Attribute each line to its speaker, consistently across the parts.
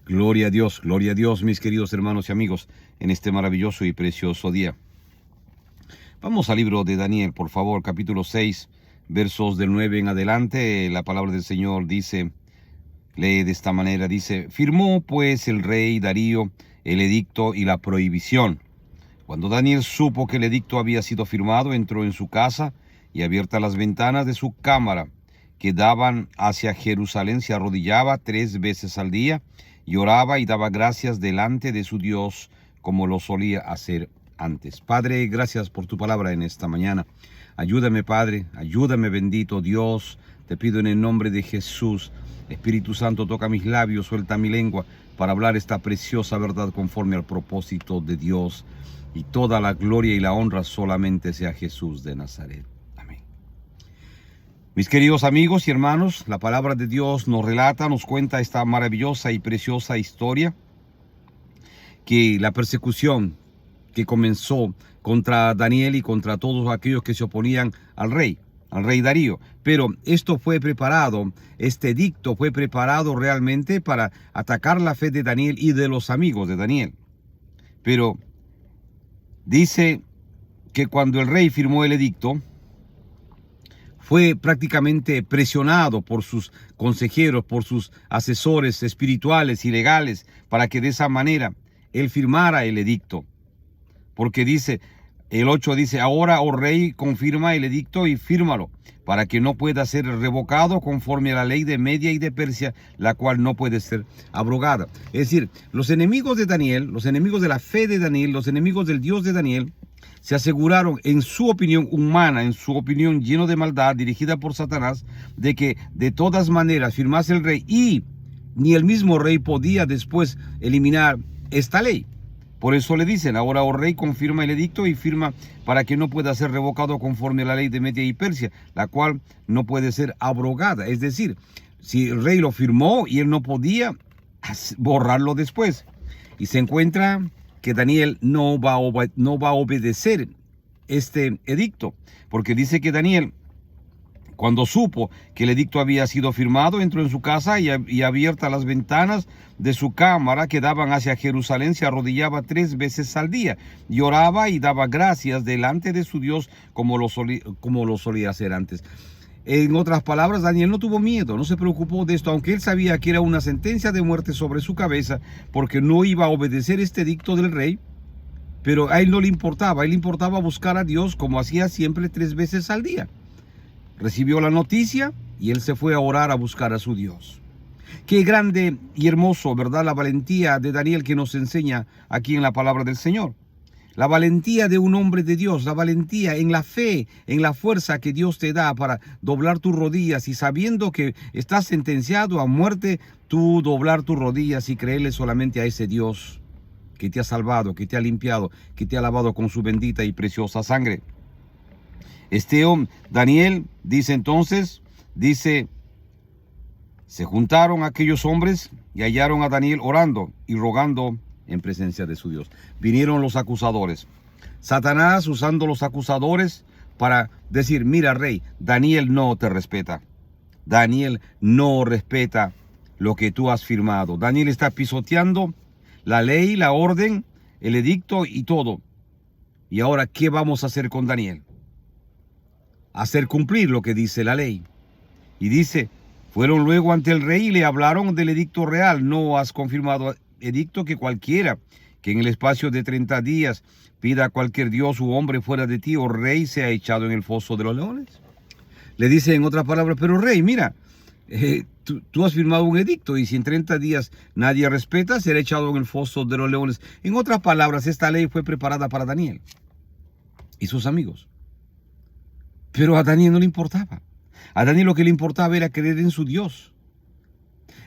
Speaker 1: Gloria a Dios, mis queridos hermanos y amigos, en este maravilloso y precioso día. Vamos al libro de Daniel, por favor, capítulo 6, versos del 9 en adelante. La palabra del Señor dice, lee de esta manera, dice: firmó pues el rey Darío el edicto y la prohibición. Cuando Daniel supo que el edicto había sido firmado, entró en su casa y, abiertas las ventanas de su cámara que daban hacia Jerusalén, se arrodillaba 3 veces al día y oraba y daba gracias delante de su Dios, como lo solía hacer antes. Padre, gracias por tu palabra en esta mañana. Ayúdame, Padre, ayúdame, bendito Dios. Te pido en el nombre de Jesús. Espíritu Santo, toca mis labios, suelta mi lengua para hablar esta preciosa verdad conforme al propósito de Dios. Y toda la gloria y la honra solamente sea Jesús de Nazaret. Amén. Mis queridos amigos y hermanos, la palabra de Dios nos relata, nos cuenta esta maravillosa y preciosa historia, que la persecución que comenzó contra Daniel y contra todos aquellos que se oponían al rey Darío. Pero esto fue preparado, este edicto fue preparado realmente para atacar la fe de Daniel y de los amigos de Daniel. Pero dice que cuando el rey firmó el edicto, fue prácticamente presionado por sus consejeros, por sus asesores espirituales y legales, para que de esa manera él firmara el edicto. Porque dice, el 8 dice: ahora, oh rey, confirma el edicto y fírmalo, para que no pueda ser revocado conforme a la ley de Media y de Persia, la cual no puede ser abrogada. Es decir, los enemigos de Daniel, los enemigos de la fe de Daniel, los enemigos del Dios de Daniel, se aseguraron, en su opinión humana, en su opinión lleno de maldad, dirigida por Satanás, de que de todas maneras firmase el rey, y ni el mismo rey podía después eliminar esta ley. Por eso le dicen: ahora, oh rey, confirma el edicto y firma, para que no pueda ser revocado conforme a la ley de Media y Persia, la cual no puede ser abrogada. Es decir, si el rey lo firmó y él no podía borrarlo después. Y se encuentra que Daniel no va a obedecer este edicto, porque dice que Daniel, cuando supo que el edicto había sido firmado, entró en su casa y abiertas las ventanas de su cámara que daban hacia Jerusalén, se arrodillaba 3 veces al día y oraba y daba gracias delante de su Dios, como lo solía hacer antes. En otras palabras, Daniel no tuvo miedo, no se preocupó de esto, aunque él sabía que era una sentencia de muerte sobre su cabeza, porque no iba a obedecer este edicto del rey. Pero a él no le importaba, a él le importaba buscar a Dios, como hacía siempre 3 veces al día. Recibió la noticia y él se fue a orar, a buscar a su Dios. Qué grande y hermoso, ¿verdad?, la valentía de Daniel, que nos enseña aquí en la palabra del Señor. La valentía de un hombre de Dios, la valentía en la fe, en la fuerza que Dios te da para doblar tus rodillas, y sabiendo que estás sentenciado a muerte, tú doblar tus rodillas y creerle solamente a ese Dios que te ha salvado, que te ha limpiado, que te ha lavado con su bendita y preciosa sangre. Daniel dice entonces, se juntaron aquellos hombres y hallaron a Daniel orando y rogando en presencia de su Dios. Vinieron los acusadores. Satanás usando los acusadores para decir: mira, rey, Daniel no te respeta. Daniel no respeta lo que tú has firmado. Daniel está pisoteando la ley, la orden, el edicto y todo. Y ahora, ¿qué vamos a hacer con Daniel? Hacer cumplir lo que dice la ley. Y dice: fueron luego ante el rey y le hablaron del edicto real. No has confirmado edicto que cualquiera que en el espacio de 30 días pida a cualquier dios u hombre fuera de ti, oh rey, sea echado en el foso de los leones. Le dice en otras palabras: pero rey, mira, tú has firmado un edicto, y si en 30 días nadie respeta, será echado en el foso de los leones. En otras palabras, esta ley fue preparada para Daniel y sus amigos. Pero a Daniel no le importaba. A Daniel lo que le importaba era creer en su Dios.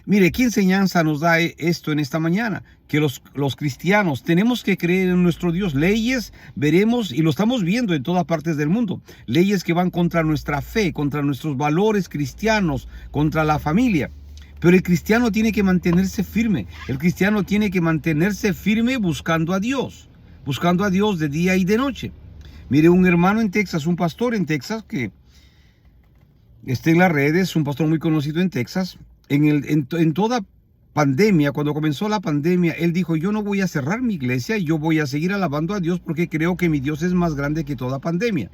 Speaker 1: Mire, ¿qué enseñanza nos da esto en esta mañana? Que los cristianos tenemos que creer en nuestro Dios. Leyes veremos, y lo estamos viendo en todas partes del mundo. Leyes que van contra nuestra fe, contra nuestros valores cristianos, contra la familia. Pero el cristiano tiene que mantenerse firme. El cristiano tiene que mantenerse firme buscando a Dios. Buscando a Dios de día y de noche. Mire, un hermano en Texas, un pastor en Texas, que está en las redes, un pastor muy conocido en Texas, en toda pandemia, cuando comenzó la pandemia, él dijo, yo no voy a cerrar mi iglesia, yo voy a seguir alabando a Dios porque creo que mi Dios es más grande que toda pandemia.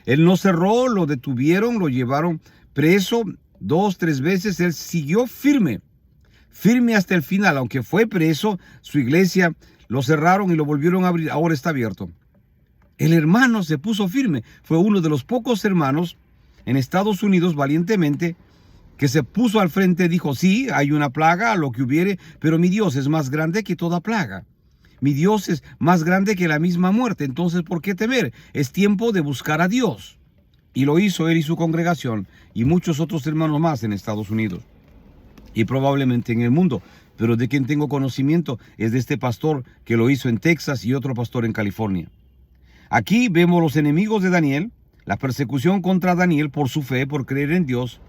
Speaker 1: Él no cerró, lo detuvieron, lo llevaron preso 2, 3 veces, él siguió firme hasta el final, aunque fue preso, su iglesia lo cerraron y lo volvieron a abrir, ahora está abierto. El hermano se puso firme, fue uno de los pocos hermanos en Estados Unidos valientemente que se puso al frente, dijo, sí, hay una plaga, lo que hubiere, pero mi Dios es más grande que toda plaga. Mi Dios es más grande que la misma muerte, entonces ¿por qué temer? Es tiempo de buscar a Dios. Y lo hizo él y su congregación y muchos otros hermanos más en Estados Unidos y probablemente en el mundo. Pero de quien tengo conocimiento es de este pastor que lo hizo en Texas y otro pastor en California. Aquí vemos los enemigos de Daniel, la persecución contra Daniel por su fe, por creer en Dios.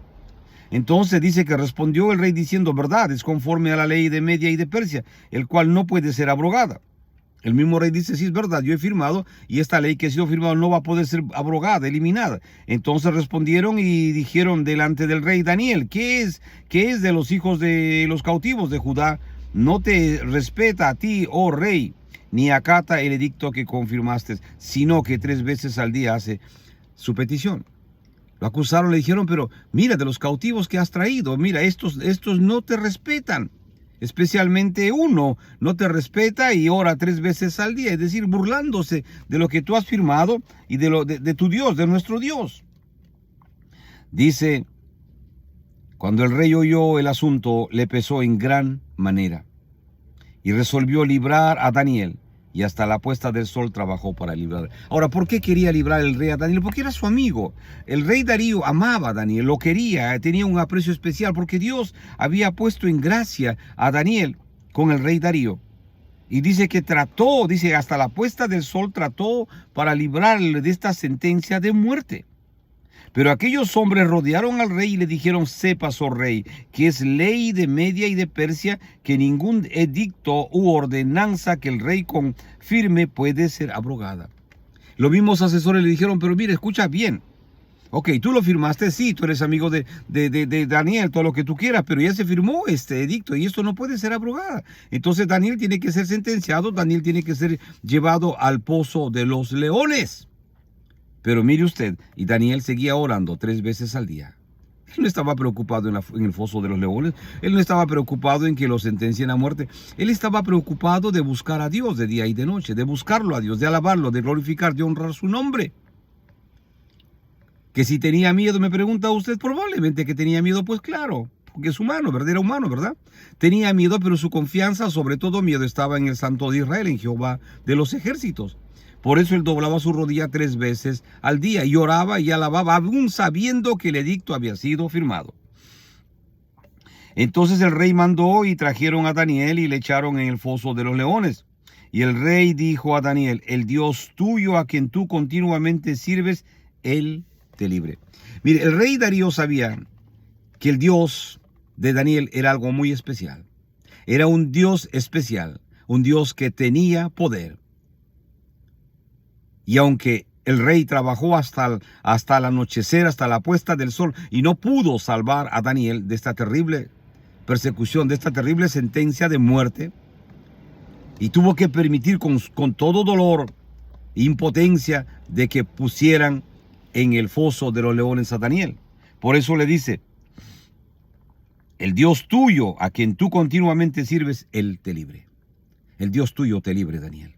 Speaker 1: Entonces dice que respondió el rey diciendo, verdad, es conforme a la ley de Media y de Persia, el cual no puede ser abrogada. El mismo rey dice, sí, es verdad, yo he firmado y esta ley que ha sido firmada no va a poder ser abrogada, eliminada. Entonces respondieron y dijeron delante del rey, Daniel, ¿qué es de los hijos de los cautivos de Judá? No te respeta a ti, oh rey, ni acata el edicto que confirmaste, sino que 3 veces al día hace su petición. Lo acusaron, le dijeron, pero mira, de los cautivos que has traído, mira, estos no te respetan. Especialmente uno no te respeta y ora 3 veces al día, es decir, burlándose de lo que tú has firmado y de tu Dios, de nuestro Dios. Dice, cuando el rey oyó el asunto, le pesó en gran manera y resolvió librar a Daniel. Y hasta la puesta del sol trabajó para librar. Ahora, ¿por qué quería librar el rey a Daniel? Porque era su amigo. El rey Darío amaba a Daniel, lo quería, tenía un aprecio especial porque Dios había puesto en gracia a Daniel con el rey Darío. Y dice que trató, dice, hasta la puesta del sol trató para librarle de esta sentencia de muerte. Pero aquellos hombres rodearon al rey y le dijeron, sepas, oh rey, que es ley de Media y de Persia, que ningún edicto u ordenanza que el rey confirme puede ser abrogada. Los mismos asesores le dijeron, pero mire, escucha bien. Ok, tú lo firmaste, sí, tú eres amigo de Daniel, todo lo que tú quieras, pero ya se firmó este edicto y esto no puede ser abrogada. Entonces Daniel tiene que ser sentenciado, Daniel tiene que ser llevado al pozo de los leones. Pero mire usted, y Daniel seguía orando 3 veces al día. Él no estaba preocupado en el foso de los leones. Él no estaba preocupado en que lo sentencien a muerte. Él estaba preocupado de buscar a Dios de día y de noche, de buscarlo a Dios, de alabarlo, de glorificar, de honrar su nombre. Que si tenía miedo, me pregunta usted, probablemente que tenía miedo, pues claro, porque es humano, ¿verdad? Era humano, ¿verdad? Tenía miedo, pero su confianza, sobre todo miedo, estaba en el Santo de Israel, en Jehová de los ejércitos. Por eso él doblaba su rodilla 3 veces al día y oraba y alababa, aún sabiendo que el edicto había sido firmado. Entonces el rey mandó y trajeron a Daniel y le echaron en el foso de los leones. Y el rey dijo a Daniel, el Dios tuyo a quien tú continuamente sirves, él te libre. Mire, el rey Darío sabía que el Dios de Daniel era algo muy especial. Era un Dios especial, un Dios que tenía poder. Y aunque el rey trabajó hasta el anochecer, hasta la puesta del sol, y no pudo salvar a Daniel de esta terrible persecución, de esta terrible sentencia de muerte, y tuvo que permitir con todo dolor e impotencia de que pusieran en el foso de los leones a Daniel. Por eso le dice, el Dios tuyo, a quien tú continuamente sirves, él te libre. El Dios tuyo te libre, Daniel.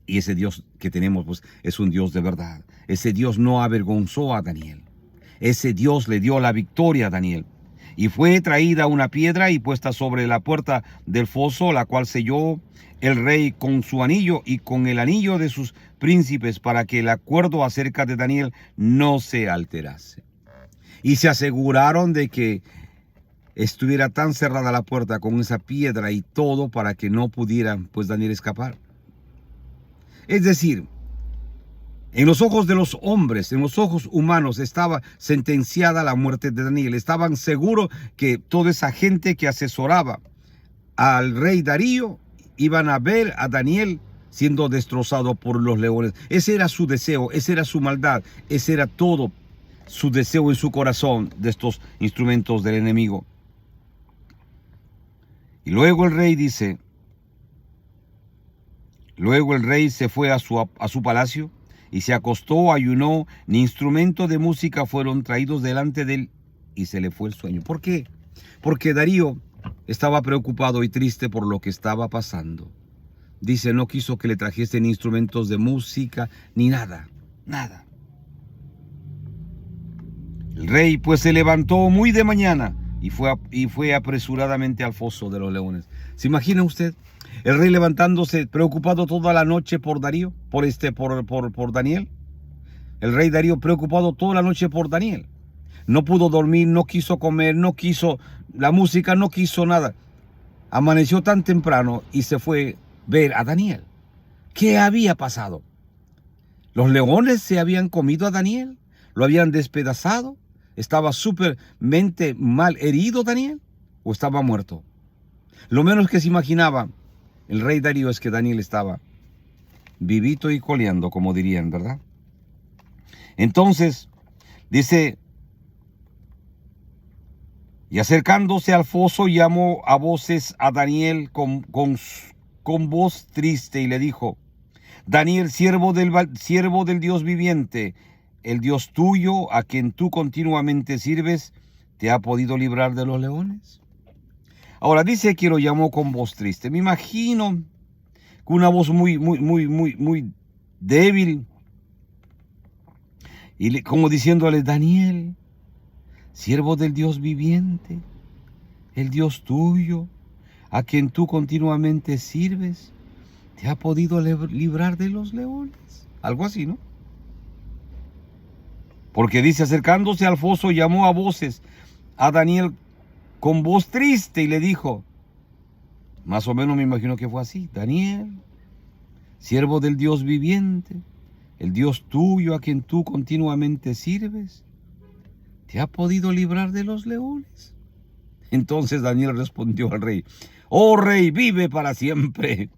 Speaker 1: Y ese Dios que tenemos, pues, es un Dios de verdad. Ese Dios no avergonzó a Daniel. Ese Dios le dio la victoria a Daniel. Y fue traída una piedra y puesta sobre la puerta del foso, la cual selló el rey con su anillo y con el anillo de sus príncipes, para que el acuerdo acerca de Daniel no se alterase. Y se aseguraron de que estuviera tan cerrada la puerta con esa piedra y todo, para que no pudiera, pues, Daniel escapar. Es decir, en los ojos de los hombres, en los ojos humanos, estaba sentenciada la muerte de Daniel. Estaban seguros que toda esa gente que asesoraba al rey Darío iban a ver a Daniel siendo destrozado por los leones. Ese era su deseo, esa era su maldad, ese era todo su deseo en su corazón de estos instrumentos del enemigo. Y luego el rey dice, luego el rey se fue a su palacio y se acostó, ayunó, ni instrumento de música fueron traídos delante de él y se le fue el sueño. ¿Por qué? Porque Darío estaba preocupado y triste por lo que estaba pasando. Dice, no quiso que le trajesen instrumentos de música ni nada, nada. El rey pues se levantó muy de mañana y fue apresuradamente al foso de los leones. ¿Se imagina usted? El rey levantándose preocupado toda la noche por Darío, por Daniel. El rey Darío preocupado toda la noche por Daniel. No pudo dormir, no quiso comer, no quiso la música, no quiso nada. Amaneció tan temprano y se fue a ver a Daniel. ¿Qué había pasado? ¿Los leones se habían comido a Daniel? ¿Lo habían despedazado? ¿Estaba súpermente mal herido Daniel? ¿O estaba muerto? Lo menos que se imaginaba el rey Darío es que Daniel estaba vivito y coleando, como dirían, ¿verdad? Entonces, dice, y acercándose al foso llamó a voces a Daniel con voz triste y le dijo, Daniel, siervo del Dios viviente, el Dios tuyo, a quien tú continuamente sirves, ¿te ha podido librar de los leones? Ahora dice que lo llamó con voz triste. Me imagino con una voz muy débil. Y como diciéndole, Daniel, siervo del Dios viviente, el Dios tuyo, a quien tú continuamente sirves, ¿te ha podido librar de los leones? Algo así, ¿no? Porque dice, acercándose al foso, llamó a voces a Daniel con voz triste y le dijo, más o menos me imagino que fue así, Daniel, siervo del Dios viviente, el Dios tuyo a quien tú continuamente sirves, ¿te ha podido librar de los leones? Entonces Daniel respondió al rey, oh rey, vive para siempre.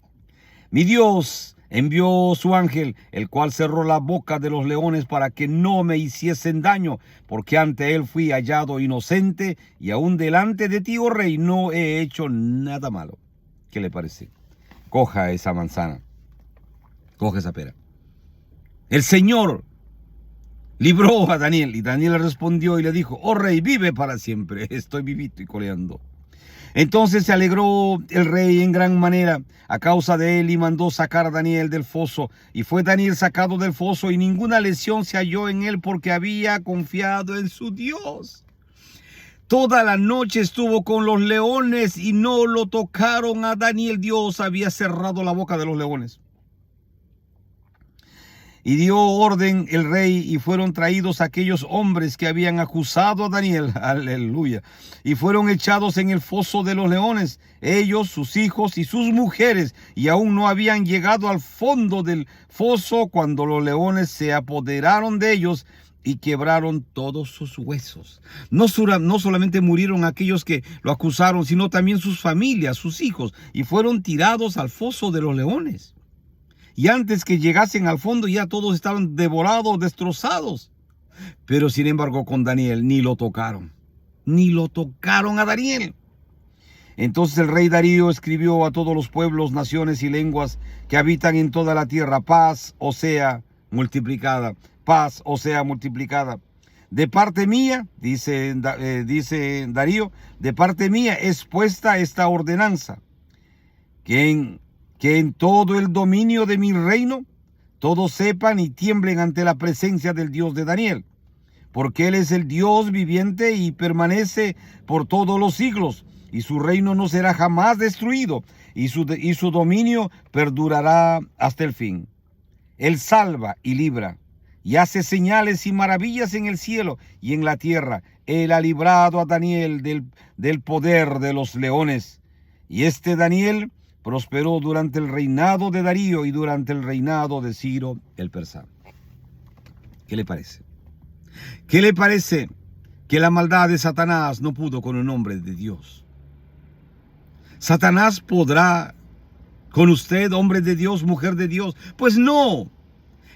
Speaker 1: Mi Dios envió su ángel, el cual cerró la boca de los leones para que no me hiciesen daño, porque ante él fui hallado inocente y aún delante de ti, oh rey, no he hecho nada malo. ¿Qué le parece? Coja esa manzana, coja esa pera. El Señor libró a Daniel y Daniel le respondió y le dijo, oh rey, vive para siempre, estoy vivito y coleando. Entonces se alegró el rey en gran manera a causa de él y mandó sacar a Daniel del foso. Y fue Daniel sacado del foso y ninguna lesión se halló en él porque había confiado en su Dios. Toda la noche estuvo con los leones y no lo tocaron a Daniel. Dios había cerrado la boca de los leones. Y dio orden el rey y fueron traídos aquellos hombres que habían acusado a Daniel, aleluya, y fueron echados en el foso de los leones, ellos, sus hijos y sus mujeres, y aún no habían llegado al fondo del foso cuando los leones se apoderaron de ellos y quebraron todos sus huesos. No solamente murieron aquellos que lo acusaron, sino también sus familias, sus hijos, y fueron tirados al foso de los leones. Y antes que llegasen al fondo ya todos estaban devorados, destrozados. Pero sin embargo con Daniel ni lo tocaron a Daniel. Entonces el rey Darío escribió a todos los pueblos, naciones y lenguas que habitan en toda la tierra, paz os sea multiplicada, paz os sea multiplicada. De parte mía, dice Darío, de parte mía es puesta esta ordenanza, que en todo el dominio de mi reino todos sepan y tiemblen ante la presencia del Dios de Daniel, porque él es el Dios viviente y permanece por todos los siglos, y su reino no será jamás destruido, y su dominio perdurará hasta el fin. Él salva y libra, y hace señales y maravillas en el cielo y en la tierra. Él ha librado a Daniel del poder de los leones, y Daniel prosperó durante el reinado de Darío y durante el reinado de Ciro el Persa. ¿Qué le parece? ¿Qué le parece que la maldad de Satanás no pudo con el nombre de Dios? ¿Satanás podrá con usted, hombre de Dios, mujer de Dios? Pues no.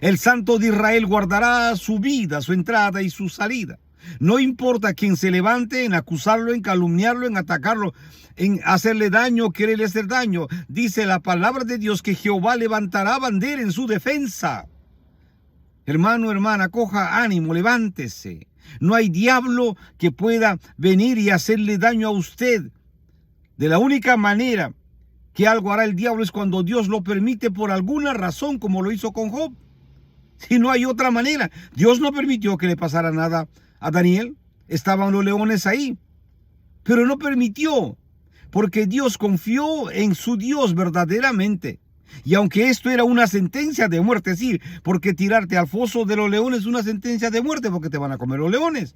Speaker 1: El Santo de Israel guardará su vida, su entrada y su salida. No importa quién se levante en acusarlo, en calumniarlo, en atacarlo, en hacerle daño, quererle hacer daño. Dice la palabra de Dios que Jehová levantará bandera en su defensa. Hermano, hermana, coja ánimo, levántese. No hay diablo que pueda venir y hacerle daño a usted. De la única manera que algo hará el diablo es cuando Dios lo permite por alguna razón, como lo hizo con Job. Si no hay otra manera, Dios no permitió que le pasara nada a Daniel. Estaban los leones ahí, pero no permitió, porque Dios confió en su Dios verdaderamente. Y aunque esto era una sentencia de muerte, sí, porque tirarte al foso de los leones es una sentencia de muerte, porque te van a comer los leones.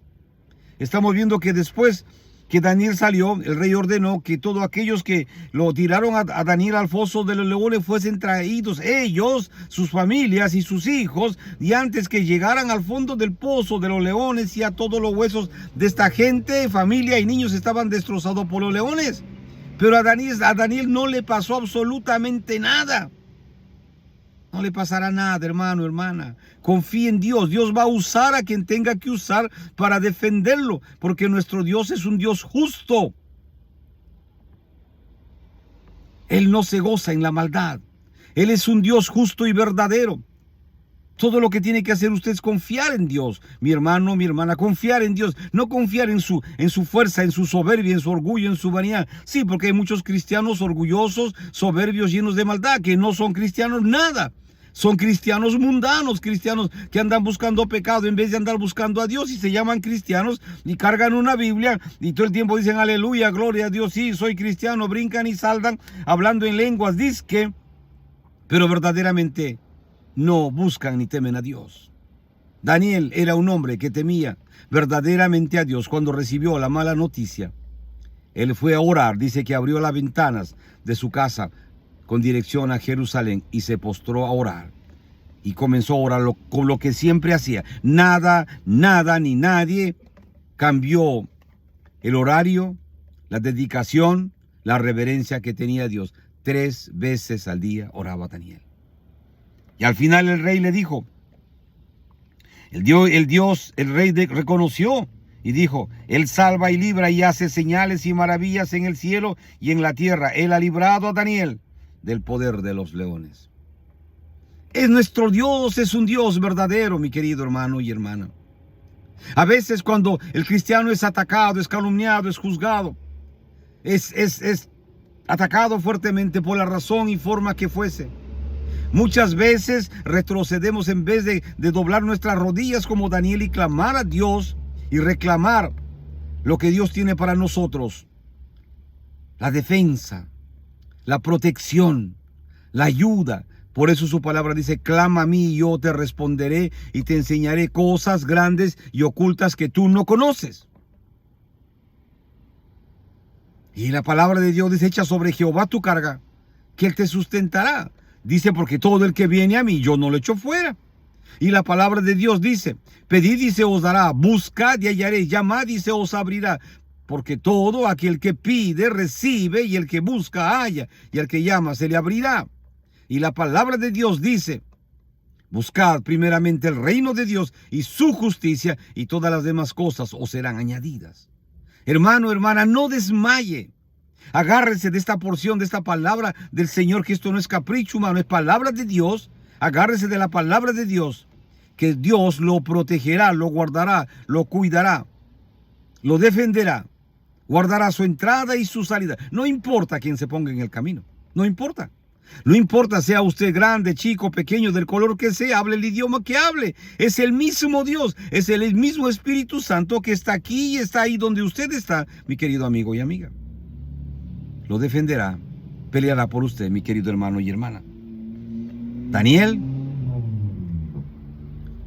Speaker 1: Estamos viendo que después que Daniel salió, el rey ordenó que todos aquellos que lo tiraron a Daniel al foso de los leones fuesen traídos, ellos, sus familias y sus hijos, y antes que llegaran al fondo del pozo de los leones, y a todos los huesos de esta gente, familia y niños estaban destrozados por los leones. Pero a Daniel no le pasó absolutamente nada. No le pasará nada, hermano, hermana. Confíe en Dios. Dios va a usar a quien tenga que usar para defenderlo, porque nuestro Dios es un Dios justo. Él no se goza en la maldad. Él es un Dios justo y verdadero. Todo lo que tiene que hacer usted es confiar en Dios, mi hermano, mi hermana, confiar en Dios, no confiar en su fuerza, en su soberbia, en su orgullo, en su vanidad. Sí, porque hay muchos cristianos orgullosos, soberbios, llenos de maldad, que no son cristianos nada. Son cristianos mundanos, cristianos que andan buscando pecado en vez de andar buscando a Dios, y se llaman cristianos y cargan una Biblia y todo el tiempo dicen aleluya, gloria a Dios, sí, soy cristiano, brincan y saltan hablando en lenguas, dizque, pero verdaderamente no buscan ni temen a Dios. Daniel era un hombre que temía verdaderamente a Dios. Cuando recibió la mala noticia, él fue a orar. Dice que abrió las ventanas de su casa con dirección a Jerusalén y se postró a orar. Y comenzó a orar con lo que siempre hacía. Nada ni nadie cambió el horario, la dedicación, la reverencia que tenía a Dios. 3 veces al día oraba Daniel. Y al final el rey le dijo, el rey reconoció y dijo, Él salva y libra y hace señales y maravillas en el cielo y en la tierra. Él ha librado a Daniel del poder de los leones. Nuestro Dios es un Dios verdadero, mi querido hermano y hermana. A veces cuando el cristiano es atacado, es calumniado, es juzgado, es atacado fuertemente por la razón y forma que fuese. Muchas veces retrocedemos en vez de doblar nuestras rodillas como Daniel y clamar a Dios y reclamar lo que Dios tiene para nosotros. La defensa, la protección, la ayuda. Por eso su palabra dice, clama a mí y yo te responderé y te enseñaré cosas grandes y ocultas que tú no conoces. Y la palabra de Dios dice, echa sobre Jehová tu carga, que Él te sustentará. Dice, porque todo el que viene a mí, yo no lo echo fuera. Y la palabra de Dios dice, pedid y se os dará, buscad y hallaréis, llamad y se os abrirá. Porque todo aquel que pide, recibe, y el que busca, halla, y al que llama, se le abrirá. Y la palabra de Dios dice, buscad primeramente el reino de Dios y su justicia, y todas las demás cosas os serán añadidas. Hermano, hermana, no desmaye. Agárrese de esta porción, de esta palabra del Señor, que esto no es capricho humano, es palabra de Dios. Agárrese de la palabra de Dios, que Dios lo protegerá, lo guardará, lo cuidará, lo defenderá, guardará su entrada y su salida. No importa quién se ponga en el camino, no importa. No importa sea usted grande, chico, pequeño, del color que sea, hable el idioma que hable. Es el mismo Dios, es el mismo Espíritu Santo que está aquí y está ahí donde usted está, mi querido amigo y amiga. Lo defenderá, peleará por usted, mi querido hermano y hermana. Daniel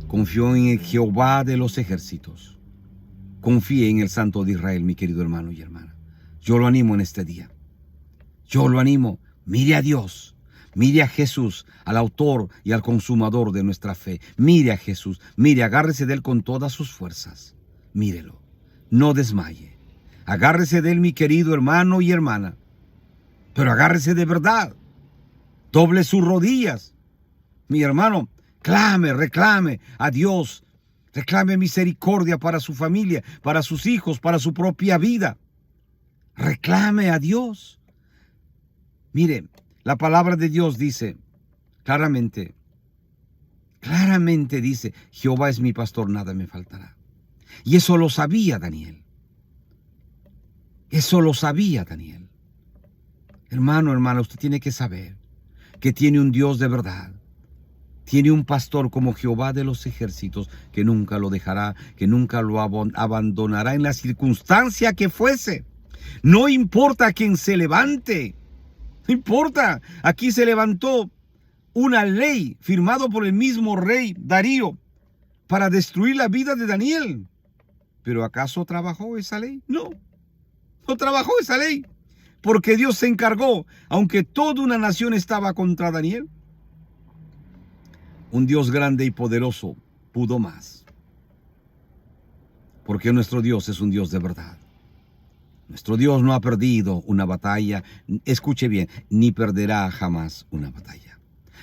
Speaker 1: confió en el Jehová de los ejércitos. Confíe en el Santo de Israel, mi querido hermano y hermana. Yo lo animo en este día. Yo lo animo. Mire a Dios. Mire a Jesús, al autor y al consumador de nuestra fe. Mire a Jesús. Mire, agárrese de Él con todas sus fuerzas. Mírelo. No desmaye. Agárrese de Él, mi querido hermano y hermana. Pero agárrese de verdad. Doble sus rodillas. Mi hermano, clame, reclame a Dios Reclame misericordia para su familia, para sus hijos, para su propia vida. Reclame a Dios. Mire, la palabra de Dios dice claramente dice, Jehová es mi pastor, nada me faltará. Y eso lo sabía Daniel. Eso lo sabía Daniel. Hermano, hermana, usted tiene que saber que tiene un Dios de verdad. Tiene un pastor como Jehová de los ejércitos que nunca lo dejará, que nunca lo abandonará en la circunstancia que fuese. No importa quién se levante. No importa. Aquí se levantó una ley firmada por el mismo rey Darío para destruir la vida de Daniel. ¿Pero acaso trabajó esa ley? No, no trabajó esa ley. Porque Dios se encargó, aunque toda una nación estaba contra Daniel. Un Dios grande y poderoso pudo más. Porque nuestro Dios es un Dios de verdad. Nuestro Dios no ha perdido una batalla, escuche bien, ni perderá jamás una batalla.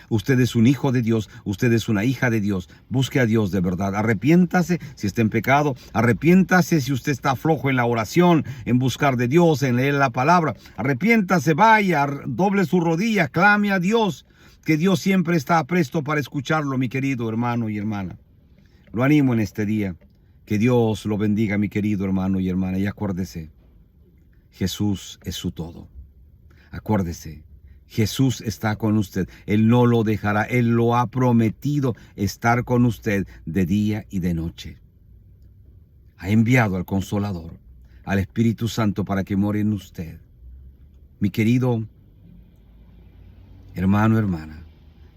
Speaker 1: Usted es un hijo de Dios, usted es una hija de Dios. Busque a Dios de verdad. Arrepiéntase si está en pecado. Arrepiéntase si usted está flojo en la oración, en buscar de Dios, en leer la palabra. Arrepiéntase, vaya, doble su rodilla, clame a Dios, que Dios siempre está presto para escucharlo, mi querido hermano y hermana. Lo animo en este día. Que Dios lo bendiga, mi querido hermano y hermana. Y acuérdese, Jesús es su todo. Acuérdese, Jesús está con usted. Él no lo dejará. Él lo ha prometido estar con usted de día y de noche. Ha enviado al Consolador, al Espíritu Santo para que more en usted. Mi querido hermano, hermana,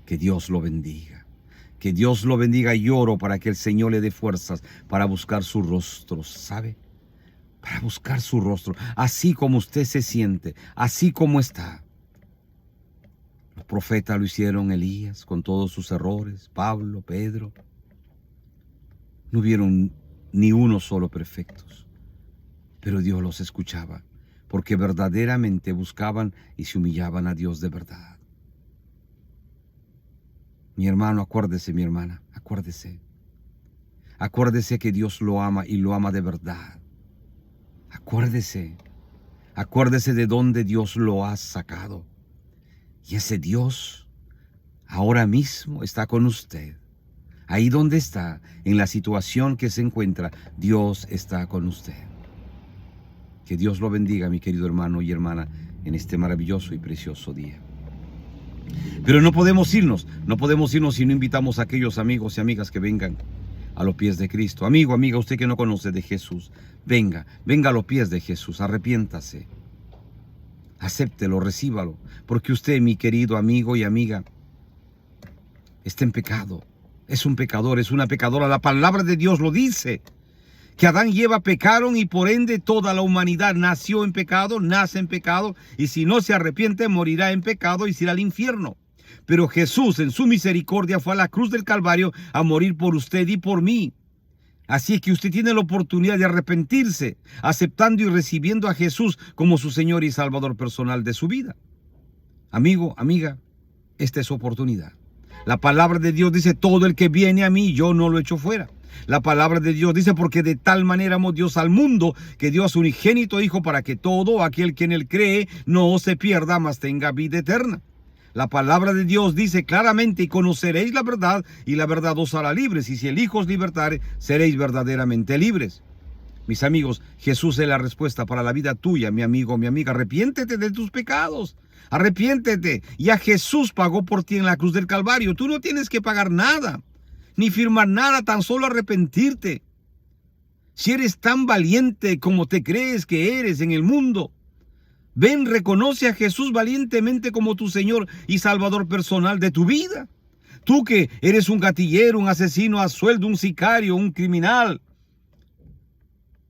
Speaker 1: que Dios lo bendiga. Que Dios lo bendiga. Y oro para que el Señor le dé fuerzas para buscar su rostro, ¿sabe? Para buscar su rostro, así como usted se siente, así como está. Los profetas lo hicieron, Elías, con todos sus errores, Pablo, Pedro. No hubieron ni uno solo perfectos, pero Dios los escuchaba, porque verdaderamente buscaban y se humillaban a Dios de verdad. Mi hermano, acuérdese, mi hermana, acuérdese. Acuérdese que Dios lo ama y lo ama de verdad. Acuérdese, acuérdese de dónde Dios lo ha sacado. Y ese Dios ahora mismo está con usted. Ahí donde está, en la situación que se encuentra, Dios está con usted. Que Dios lo bendiga, mi querido hermano y hermana, en este maravilloso y precioso día. Pero no podemos irnos si no invitamos a aquellos amigos y amigas que vengan a los pies de Cristo. Amigo, amiga, usted que no conoce de Jesús, venga a los pies de Jesús, arrepiéntase. Acéptelo, recíbalo, porque usted, mi querido amigo y amiga, está en pecado. Es un pecador, es una pecadora. La palabra de Dios lo dice, que Adán y Eva pecaron y por ende toda la humanidad nació en pecado, nace en pecado, y si no se arrepiente morirá en pecado y se irá al infierno. Pero Jesús en su misericordia fue a la cruz del Calvario a morir por usted y por mí. Así que usted tiene la oportunidad de arrepentirse, aceptando y recibiendo a Jesús como su Señor y Salvador personal de su vida. Amigo, amiga, esta es su oportunidad. La palabra de Dios dice, todo el que viene a mí, yo no lo echo fuera. La palabra de Dios dice, porque de tal manera amó Dios al mundo, que dio a su unigénito Hijo para que todo aquel que en él cree no se pierda, mas tenga vida eterna. La palabra de Dios dice claramente, y conoceréis la verdad, y la verdad os hará libres, y si el Hijo os libertare, seréis verdaderamente libres. Mis amigos, Jesús es la respuesta para la vida tuya, mi amigo, mi amiga. Arrepiéntete de tus pecados, arrepiéntete. Ya Jesús pagó por ti en la cruz del Calvario. Tú no tienes que pagar nada, ni firmar nada, tan solo arrepentirte. Si eres tan valiente como te crees que eres en el mundo, ven, reconoce a Jesús valientemente como tu Señor y Salvador personal de tu vida. Tú que eres un gatillero, un asesino a sueldo, un sicario, un criminal,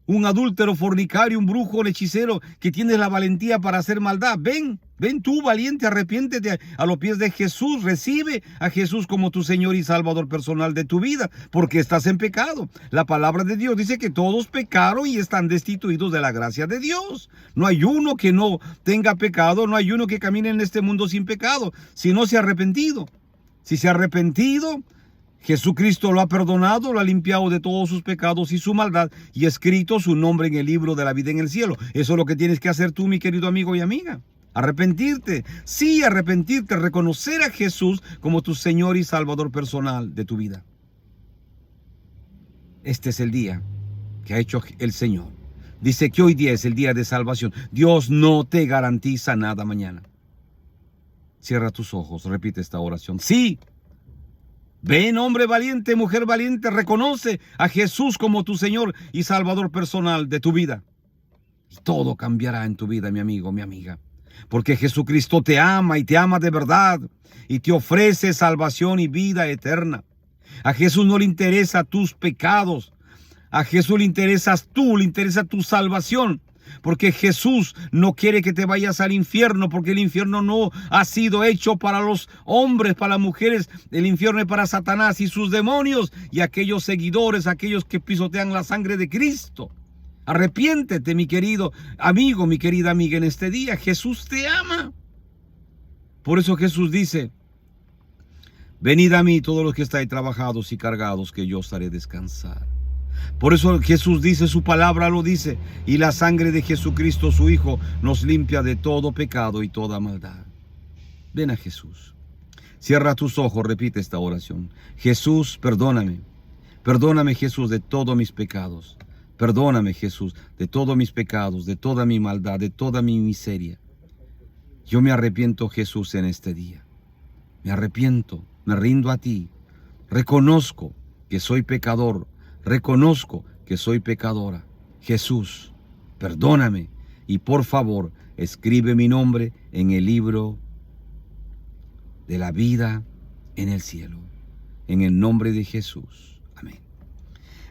Speaker 1: un adúltero, fornicario, un brujo, un hechicero, que tienes la valentía para hacer maldad. Ven tú valiente, arrepiéntete a los pies de Jesús. Recibe a Jesús como tu Señor y Salvador personal de tu vida, porque estás en pecado. La palabra de Dios dice que todos pecaron y están destituidos de la gracia de Dios. No hay uno que no tenga pecado, no hay uno que camine en este mundo sin pecado, si no se ha arrepentido. Si se ha arrepentido, Jesucristo lo ha perdonado, lo ha limpiado de todos sus pecados y su maldad y escrito su nombre en el libro de la vida en el cielo. Eso es lo que tienes que hacer tú, mi querido amigo y amiga. Arrepentirte, sí, arrepentirte, reconocer a Jesús como tu Señor y Salvador personal de tu vida. Este es el día que ha hecho el Señor. Dice que hoy día es el día de salvación. Dios no te garantiza nada mañana. Cierra tus ojos, repite esta oración. Sí, ven, hombre valiente, mujer valiente, reconoce a Jesús como tu Señor y Salvador personal de tu vida. Y todo cambiará en tu vida, mi amigo, mi amiga. Porque Jesucristo te ama y te ama de verdad y te ofrece salvación y vida eterna. A Jesús no le interesa tus pecados. A Jesús le interesas tú, le interesa tu salvación. Porque Jesús no quiere que te vayas al infierno, porque el infierno no ha sido hecho para los hombres, para las mujeres. El infierno es para Satanás y sus demonios y aquellos seguidores, aquellos que pisotean la sangre de Cristo. Arrepiéntete, mi querido amigo, mi querida amiga, en este día. Jesús te ama. Por eso Jesús dice: venid a mí todos los que estáis trabajados y cargados, que yo os haré descansar. Por eso Jesús dice, su palabra lo dice, y la sangre de Jesucristo su Hijo nos limpia de todo pecado y toda maldad. Ven a Jesús. Cierra tus ojos, repite esta oración. Jesús, perdóname. Perdóname, Jesús, de todos mis pecados. Perdóname, Jesús, de todos mis pecados, de toda mi maldad, de toda mi miseria. Yo me arrepiento, Jesús, en este día. Me arrepiento, me rindo a ti. Reconozco que soy pecador. Reconozco que soy pecadora. Jesús, perdóname y por favor escribe mi nombre en el libro de la vida en el cielo. En el nombre de Jesús. Amén.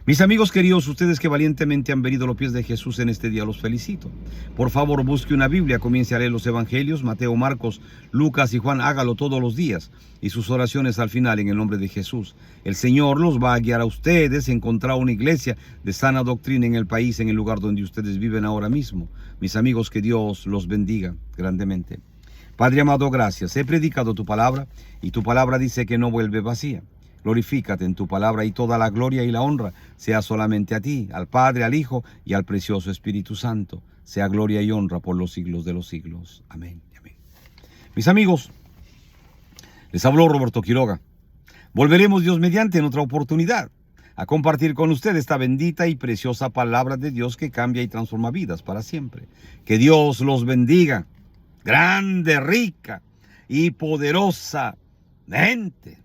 Speaker 1: Mis amigos queridos, ustedes que valientemente han venido a los pies de Jesús en este día, los felicito. Por favor, busque una Biblia, comience a leer los Evangelios, Mateo, Marcos, Lucas y Juan. Hágalo todos los días y sus oraciones al final en el nombre de Jesús. El Señor los va a guiar a ustedes a encontrar una iglesia de sana doctrina en el país, en el lugar donde ustedes viven ahora mismo. Mis amigos, que Dios los bendiga grandemente. Padre amado, gracias. He predicado tu palabra y tu palabra dice que no vuelve vacía. Glorifícate en tu palabra y toda la gloria y la honra sea solamente a ti, al Padre, al Hijo y al precioso Espíritu Santo. Sea gloria y honra por los siglos de los siglos. Amén y amén. Mis amigos, les habló Roberto Quiroga. Volveremos, Dios mediante, en otra oportunidad a compartir con usted esta bendita y preciosa palabra de Dios que cambia y transforma vidas para siempre. Que Dios los bendiga, grande, rica y poderosamente.